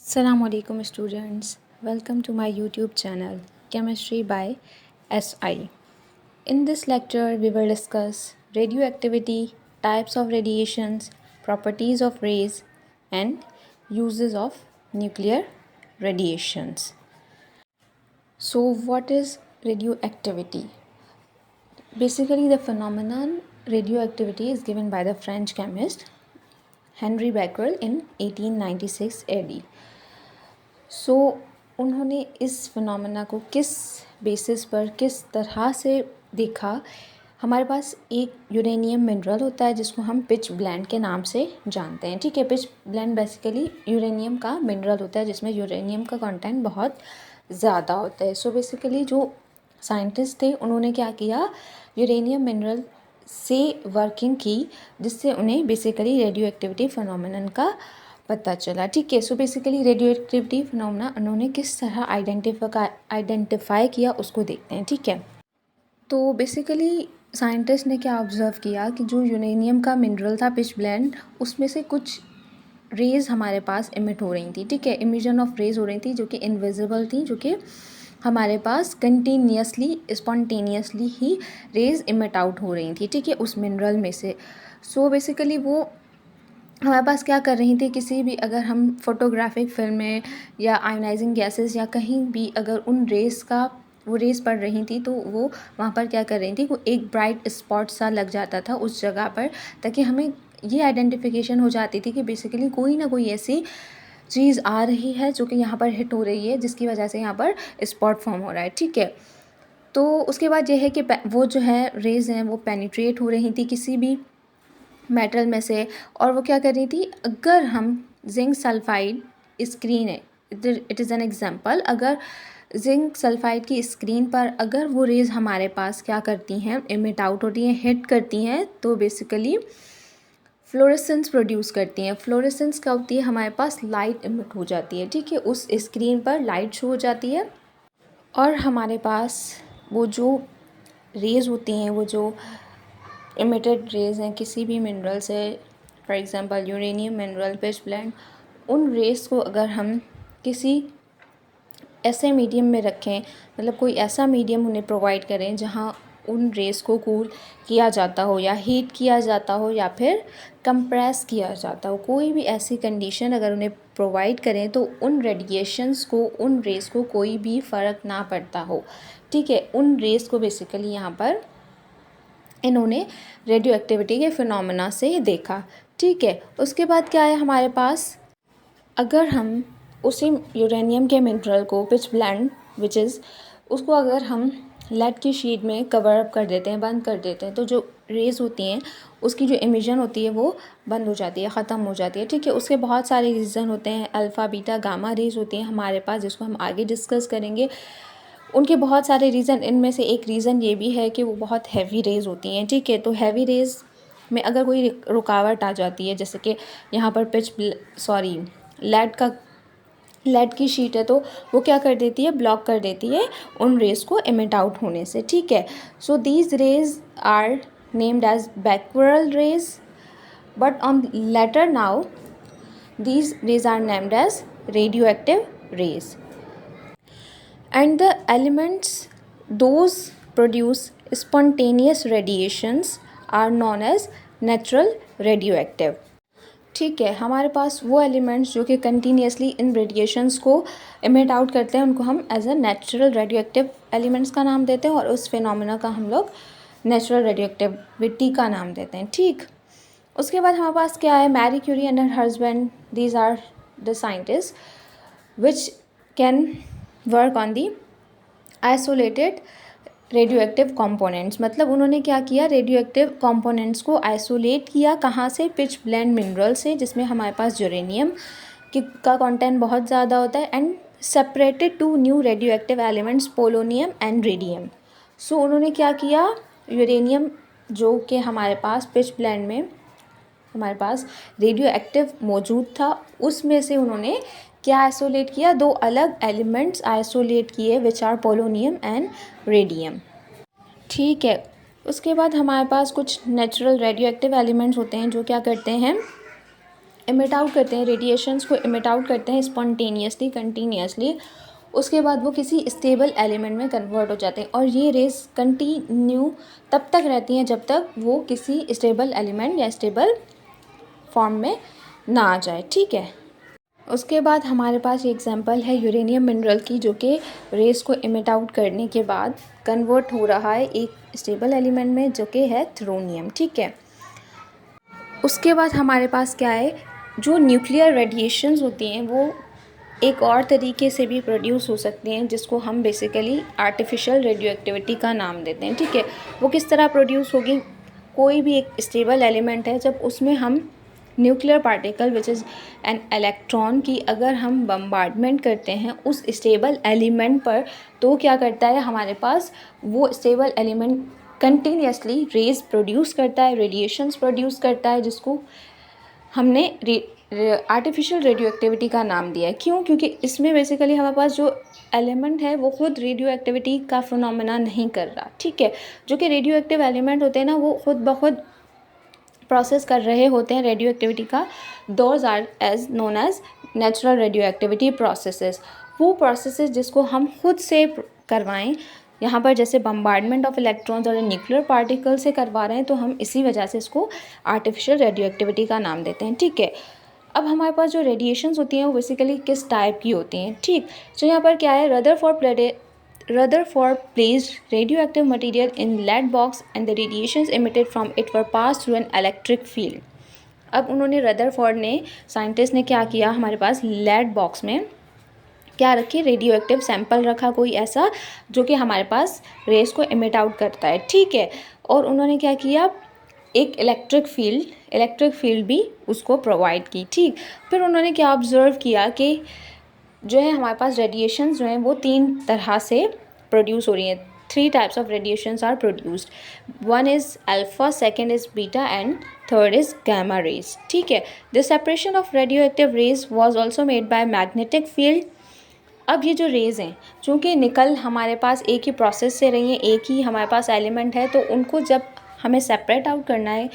Assalamualaikum students, welcome to my YouTube channel Chemistry by SI. In this lecture we will discuss radioactivity, types of radiations, properties of rays and uses of nuclear radiations. So what is radioactivity? Basically the phenomenon radioactivity is given by the French chemist Henri Becquerel in 1896 AD. सो उन्होंने इस phenomena को किस basis पर किस तरह से देखा। हमारे पास एक यूरेनियम मिनरल होता है जिसको हम पिच ब्लेंड के नाम से जानते हैं। ठीक है, पिच ब्लेंड बेसिकली यूरेनियम का मिनरल होता है जिसमें यूरेनियम का कंटेंट बहुत ज़्यादा होता है। सो बेसिकली जो साइंटिस्ट थे उन्होंने क्या किया, यूरेनियम मिनरल से वर्किंग की जिससे उन्हें बेसिकली रेडियो एक्टिविटी फिनोमेनन का पता चला। ठीक है, so basically radio activity phenomena उन्होंने किस तरह आइडेंटिफाई किया उसको देखते हैं। ठीक है, तो बेसिकली साइंटिस्ट ने क्या ऑब्ज़र्व किया कि जो यूरेनियम का मिनरल था पिच ब्लेंड, उसमें से कुछ रेज़ हमारे पास इमिट हो रही थी। ठीक है, इमिशन ऑफ रेज़ हो रही थी जो कि इनविजिबल थी, जो कि हमारे पास कंटिन्यूसली स्पॉन्टेनियसली ही रेज़ इमिट आउट हो रही थी। ठीक है, उस मिनरल में से। सो बेसिकली वो हमारे पास क्या कर रही थी, किसी भी अगर हम फोटोग्राफिक फिल्में या आयोनाइजिंग गैसेस या कहीं भी अगर उन रेस का वो रेस पड़ रही थी तो वो वहाँ पर क्या कर रही थी, वो एक ब्राइट स्पॉट सा लग जाता था उस जगह पर, ताकि हमें ये आइडेंटिफिकेशन हो जाती थी कि बेसिकली कोई ना कोई ऐसी चीज़ आ रही है जो कि यहाँ पर हिट हो रही है जिसकी वजह से यहाँ पर स्पॉट फॉर्म हो रहा है। ठीक है, तो उसके बाद ये है कि वो जो है रेज़ हैं वो पेनिट्रेट हो रही थी किसी भी मेटल में से, और वो क्या कर रही थी, अगर हम जिंक सल्फाइड स्क्रीन है, इट इज़ एन एग्जांपल, अगर जिंक सल्फाइड की स्क्रीन पर अगर वो रेज़ हमारे पास क्या करती हैं, इमिट आउट होती हैं, हिट करती हैं, तो बेसिकली फ्लोरेसेंस प्रोड्यूस करती हैं। फ्लोरेसेंस क्या होती है, हमारे पास लाइट इमिट हो जाती है। ठीक है, उस स्क्रीन पर लाइट शो हो जाती है और हमारे पास वो जो रेज़ होती हैं, वो जो इमिटेड रेज़ हैं किसी भी मिनरल से, for example uranium mineral, pitch blend, उन रेज़ को अगर हम किसी ऐसे मीडियम में रखें, मतलब कोई ऐसा मीडियम उन्हें प्रोवाइड करें जहां उन रेज़ को कूल किया जाता हो या हीट किया जाता हो या फिर कंप्रेस किया जाता हो, कोई भी ऐसी कंडीशन अगर उन्हें प्रोवाइड करें तो उन रेडिएशंस को, उन रेज़ को कोई भी फ़र्क ना पड़ता हो। ठीक है, उन रेज़ को बेसिकली यहाँ पर इन्होंने रेडियो एक्टिविटी के फिनोमेना से देखा। ठीक है, उसके बाद क्या है हमारे पास, अगर हम उसी यूरेनियम के मिनरल को पिच ब्लेंड विच इज़, उसको अगर हम लेड की शीट में कवर अप कर देते हैं, बंद कर देते हैं, तो जो रेज़ होती हैं उसकी जो इमिशन होती है वो बंद हो जाती है, ख़त्म हो जाती है। ठीक है, उसके बहुत सारे रीज़न होते हैं, अल्फ़ा बीटा गामा रेज़ होती हैं हमारे पास, जिसको हम आगे डिस्कस करेंगे। उनके बहुत सारे रीज़न, इनमें से एक रीज़न ये भी है कि वो बहुत हैवी रेज़ होती हैं। ठीक है, तो हैवी रेज़ में अगर कोई रुकावट आ जाती है, जैसे कि यहाँ पर लेड की शीट है, तो वो क्या कर देती है, ब्लॉक कर देती है उन रेज़ को इमिट आउट होने से। ठीक है, so these rays are named as Becquerel rays, but on later now these rays are named as radio active rays. And the elements those produce spontaneous radiations are known as natural radioactive. ठीक है, हमारे पास वो elements जो कि continuously इन radiations को emit out करते हैं, उनको हम as a natural radioactive elements का नाम देते हैं और उस फिनोमेना का हम लोग नेचुरल रेडियोएक्टिविटी का नाम देते हैं। ठीक, उसके बाद हमारे पास क्या है, Marie Curie and her husband, these are the scientist which can work on the isolated radio active components. मतलब उन्होंने क्या किया, रेडियो एक्टिव कॉम्पोनेंट्स को आइसोलेट किया, कहाँ से, पिच ब्लेंड मिनरल से, जिसमें हमारे पास यूरेनियम का कंटेंट बहुत ज़्यादा होता है, and separated two new radio active elements, polonium and radium. So उन्होंने क्या किया, यूरेनियम जो कि हमारे पास पिच ब्लेंड में हमारे पास रेडियो एक्टिव मौजूद था, उसमें से उन्होंने क्या आइसोलेट किया, दो अलग एलिमेंट्स आइसोलेट किए which are polonium and radium. ठीक है, उसके बाद हमारे पास कुछ नेचुरल रेडियो एक्टिव एलिमेंट्स होते हैं जो क्या करते हैं, इमिट आउट करते हैं, रेडिएशंस को इमिट आउट करते हैं स्पॉन्टेनियसली, कंटिन्यूसली, उसके बाद वो किसी स्टेबल एलिमेंट में कन्वर्ट हो जाते हैं और ये रेज कंटिन्यू तब तक रहती हैं जब तक वो किसी स्टेबल एलिमेंट या स्टेबल फॉर्म में ना आ जाए, ठीक है। उसके बाद हमारे पास ये एग्जांपल है यूरेनियम मिनरल की, जो कि रेस को इमिट आउट करने के बाद कन्वर्ट हो रहा है एक स्टेबल एलिमेंट में, जो कि है थ्रोनियम, ठीक है। उसके बाद हमारे पास क्या है, जो न्यूक्लियर रेडिएशंस होती हैं वो एक और तरीके से भी प्रोड्यूस हो सकती हैं, जिसको हम बेसिकली आर्टिफिशियल रेडियो एक्टिविटी का नाम देते हैं, ठीक है। वो किस तरह प्रोड्यूस होगी, कोई भी एक स्टेबल एलिमेंट है, जब उसमें हम nuclear particle which is an electron की अगर हम बम्बार्डमेंट करते हैं उस स्टेबल एलिमेंट पर, तो क्या करता है, हमारे पास वो stable element continuously raise produce करता है, रेडिएशंस प्रोड्यूस करता है, जिसको हमने आर्टिफिशियल रेडियो एक्टिविटी का नाम दिया है। क्यों? क्योंकि इसमें बेसिकली हमारे पास जो एलिमेंट है वो खुद रेडियो एक्टिविटी का फिनोमेना नहीं कर रहा, ठीक है। जो कि रेडियो एक्टिव एलिमेंट होते हैं ना, वो खुद ब खुद प्रोसेस कर रहे होते हैं रेडियो एक्टिविटी का। Those are as known as natural radio activity processes. वो प्रोसेसेस जिसको हम खुद से करवाएं, यहाँ पर जैसे बम्बार्डमेंट ऑफ इलेक्ट्रॉन्स और न्यूक्लियर पार्टिकल से करवा रहे हैं, तो हम इसी वजह से इसको आर्टिफिशियल रेडियो एक्टिविटी का नाम देते हैं, ठीक है। अब हमारे पास जो रेडिएशंस होती हैं वो बेसिकली किस टाइप की होती हैं, ठीक। तो यहाँ पर क्या है, Rutherford placed radioactive material in lead box and the radiations emitted from it were passed through an electric field। अब उन्होंने रदरफोर्ड ने, साइंटिस्ट ने क्या किया, हमारे पास लेड बॉक्स में क्या रखी, रेडियो एक्टिव सैंपल रखा कोई ऐसा जो कि हमारे पास रेस को इमिट आउट करता है, ठीक है। और उन्होंने क्या किया, एक इलेक्ट्रिक फील्ड भी उसको प्रोवाइड की, ठीक। फिर उन्होंने क्या ऑब्जर्व किया कि जो है हमारे पास रेडिएशंस जो हैं वो 3 तरह से प्रोड्यूस हो रही हैं। 3 types of radiations are produced. One is alpha, second is beta and third is gamma rays, ठीक है। The separation of radio active rays was also made by magnetic field. अब ये जो रेज़ हैं, चूँकि निकल हमारे पास एक ही प्रोसेस से रही हैं, एक ही हमारे पास एलिमेंट है, तो उनको जब हमें सेपरेट आउट करना है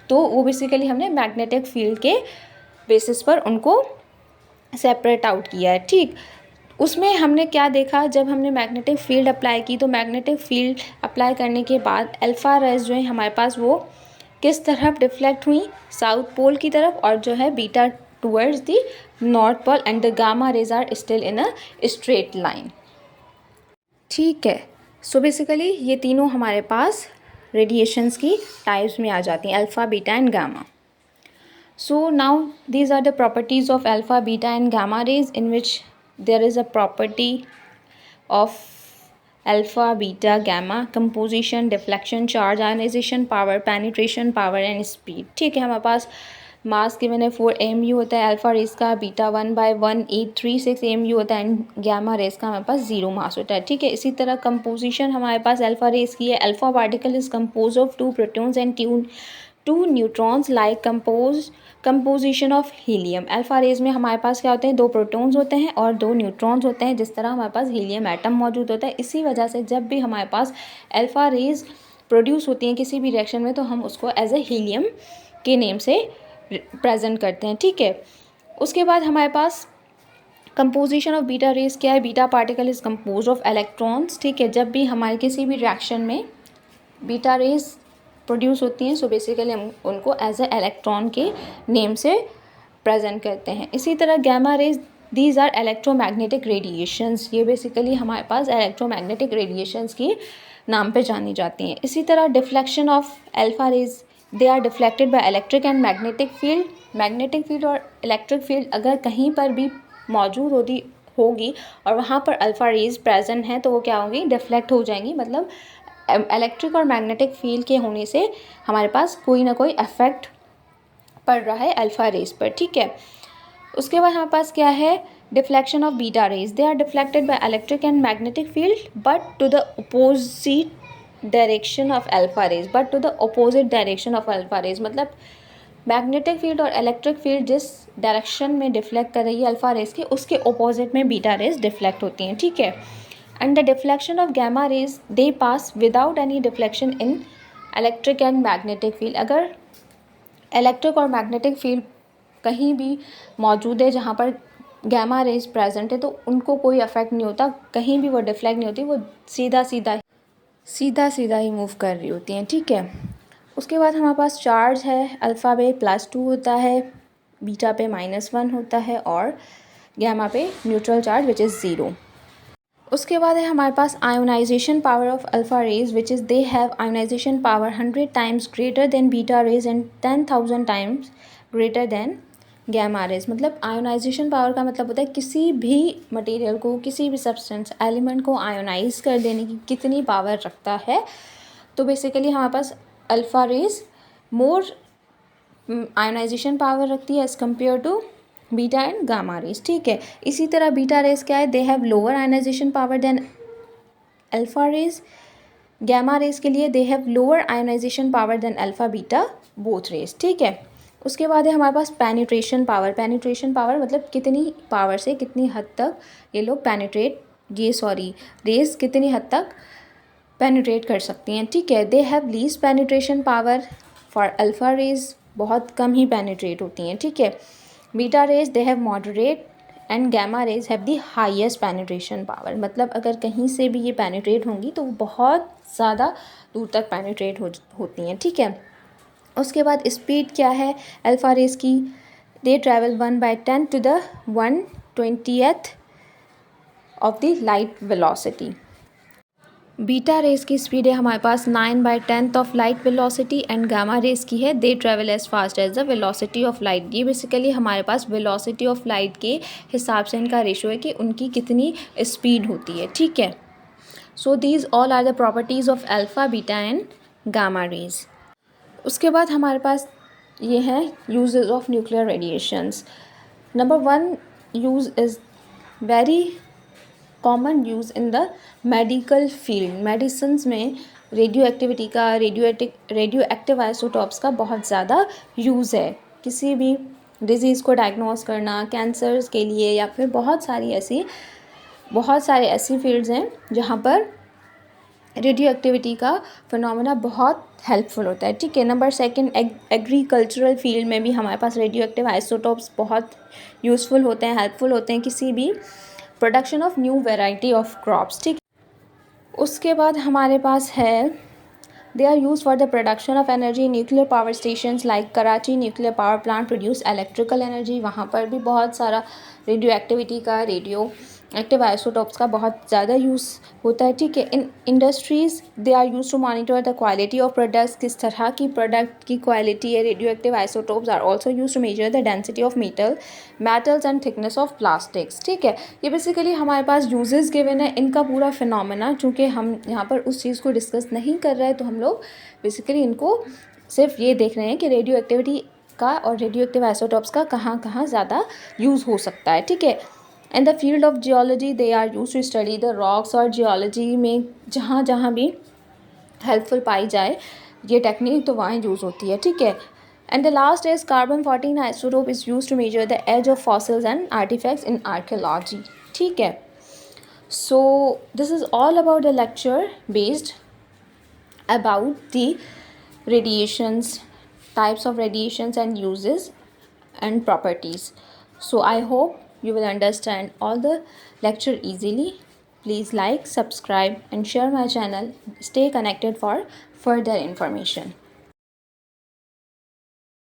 तो वो बेसिकली हमने मैग्नेटिक फील्ड के बेसिस पर उनको सेपरेट आउट किया है, ठीक। उसमें हमने क्या देखा, जब हमने मैग्नेटिक फील्ड अप्लाई की, तो मैग्नेटिक फील्ड अप्लाई करने के बाद अल्फ़ा रेज जो है हमारे पास वो किस तरफ डिफ्लेक्ट हुई, साउथ पोल की तरफ, और जो है beta towards the north pole, and the gamma rays are still in a straight line, ठीक है। सो बेसिकली ये तीनों हमारे पास रेडिएशंस की टाइप्स में आ जाती हैं, alpha, beta and gamma. So now these are the properties of alpha, beta and gamma rays, in which there is a property of alpha, beta, gamma: composition, deflection, charge, ionization power, penetration power and speed, ठीक है। हमारे पास mass given है 4 AMU होता है alpha race का, beta 1/1836 AMU होता है, and gamma race का हमारे पास 0 मास होता है, ठीक है। इसी तरह कंपोजिशन हमारे पास अल्फ़ा रेस की है। Alpha particle is compose of 2 protons and 2 neutrons like composition of helium. Alpha rays में हमारे पास क्या होते हैं, 2 प्रोटॉन्स होते हैं और 2 न्यूट्रॉन्स होते हैं, जिस तरह हमारे पास हीलियम एटम मौजूद होता है। इसी वजह से जब भी हमारे पास अल्फ़ा रेज प्रोड्यूस होती हैं किसी भी रिएक्शन में, तो हम उसको एज ए हीलियम के नेम से प्रेजेंट करते हैं, ठीक है। उसके बाद हमारे पास कंपोजिशन ऑफ बीटा रेज क्या है, beta particle is compose of electrons, ठीक है। जब भी हमारे किसी भी रिएक्शन में बीटा रेज प्रोड्यूस होती हैं, सो बेसिकली हम उनको एज ए इलेक्ट्रॉन के नेम से प्रेजेंट करते हैं। इसी तरह gamma rays, these are electromagnetic radiations, ये बेसिकली हमारे पास इलेक्ट्रोमैग्नेटिक रेडिएशंस की नाम पे जानी जाती हैं। इसी तरह deflection of alpha rays, they are deflected by electric and magnetic field. Magnetic field और इलेक्ट्रिक फील्ड अगर कहीं पर भी मौजूद होगी और वहाँ पर अल्फ़ा रेज प्रेजेंट हैं, तो वो क्या होंगी, डिफ्लेक्ट हो जाएंगी। मतलब इलेक्ट्रिक और मैग्नेटिक फील्ड के होने से हमारे पास कोई ना कोई इफेक्ट पड़ रहा है अल्फ़ा रेज पर, ठीक है। उसके बाद हमारे पास क्या है, deflection of beta rays, they are deflected by electric and magnetic field but to the opposite direction of alpha rays, alpha rays मतलब मैग्नेटिक फील्ड और इलेक्ट्रिक फील्ड जिस डायरेक्शन में डिफ्लेक्ट कर रही है अल्फ़ा रेज के, उसके अपोजिट में बीटा रेज डिफ्लेक्ट होती हैं, ठीक है। And the deflection of gamma rays, they pass without any deflection in electric and magnetic field। अगर इलेक्ट्रिक और मैग्नेटिक फील्ड कहीं भी मौजूद है जहाँ पर गैमा रेज प्रेजेंट है, तो उनको कोई इफेक्ट नहीं होता, कहीं भी वो डिफ्लेक्ट नहीं होती, वो सीधा सीधा ही मूव कर रही होती हैं, ठीक है। उसके बाद हमारे पास चार्ज है, अल्फ़ा पे +2 होता है, बीटा पे -1 होता है और गैमा पे न्यूट्रल चार्ज विच इज़ 0। उसके बाद है हमारे पास ionisation power of alpha rays which is they have ionisation power 100 times greater than beta rays and 10,000 times greater than gamma rays. मतलब आयोनाइजेशन पावर का मतलब होता है किसी भी मटेरियल को, किसी भी सब्सटेंस एलिमेंट को आयोनाइज कर देने की कितनी पावर रखता है। तो बेसिकली हमारे पास alpha rays more ionization power रखती है as compare to beta and gamma rays, ठीक है। इसी तरह बीटा रेज क्या है, they have lower ionization power than alpha rays. Gamma rays के लिए they have lower ionization power than alpha beta both rays, ठीक है। उसके बाद है हमारे पास पेनिट्रेशन पावर। पेनिट्रेशन पावर मतलब कितनी पावर से कितनी हद तक ये लोग रेज कितनी हद तक पेनिट्रेट कर सकती हैं, ठीक है। They have least penetration power for alpha rays, बहुत कम ही पेनिट्रेट होती हैं, ठीक है। Beta rays they have moderate and gamma rays have the highest penetration power. मतलब अगर कहीं से भी ये पेनिट्रेट होंगी तो वो बहुत ज़्यादा दूर तक पेनिट्रेट होती हैं, ठीक है। उसके बाद स्पीड क्या है अल्फ़ा रेज की, they travel 1/10 to the 1/20th of the light velocity. Beta rays की स्पीड है हमारे पास 9/10 of light velocity and gamma rays की है they travel as fast as the velocity of light. ये बेसिकली हमारे पास वेलोसिटी ऑफ लाइट के हिसाब से इनका रेशो है कि उनकी कितनी स्पीड होती है, ठीक है। So these all are the properties of alpha beta and gamma rays. उसके बाद हमारे पास ये हैं uses of nuclear radiations. Number 1 use is very common use in the medical field. Medicines में रेडियो एक्टिव आइसोटॉप्स का बहुत ज़्यादा यूज़ है। किसी भी डिज़ीज़ को डायग्नोस करना, कैंसर्स के लिए, या फिर बहुत सारे ऐसी फील्ड्स हैं जहाँ पर रेडियो एक्टिविटी का फिनोमेना बहुत हेल्पफुल होता है, ठीक है। नंबर 2 एग्रीकल्चरल फील्ड में भी हमारे पास रेडियो एक्टिव आइसोटॉप्स बहुत यूज़फुल होते हैं, हेल्पफुल होते हैं किसी भी production of new variety of crops, ठीक। उसके बाद हमारे पास है they are use for the production of energy. Nuclear power stations like Karachi nuclear power plant produce electrical energy. वहाँ पर भी बहुत सारा रेडियो एक्टिव आइसोटॉप्स का बहुत ज़्यादा यूज़ होता है, ठीक है। In industries they are use to monitor the quality of products, किस तरह की प्रोडक्ट की क्वालिटी है। Radio active isotopes are also use to measure the density of metals and thickness of plastics, ठीक है। ये बेसिकली हमारे पास यूजेस गिवन है। इनका पूरा फिनोमेना चूँकि हम यहाँ पर उस चीज़ को डिस्कस नहीं कर रहे हैं, तो हम लोग बेसिकली इनको सिर्फ ये देख रहे हैं कि रेडियो एक्टिविटी का और रेडियो एक्टिव आइसोटॉप्स का कहाँ कहाँ ज़्यादा यूज़ हो सकता है, ठीक है। In the field of geology they are use to study the rocks. और जियोलॉजी में जहाँ जहाँ भी हेल्पफुल पाई जाए ये टेक्निक, तो वहाँ यूज़ होती है, ठीक है। And the last is carbon fourteen isotope is use to measure the age of fossils and artefacts in archaeology, ठीक है। So this is all about the lecture based about the radiations, types of radiations and uses and properties. So I hope you will understand all the lecture easily. Please like, subscribe and share my channel. Stay connected for further information.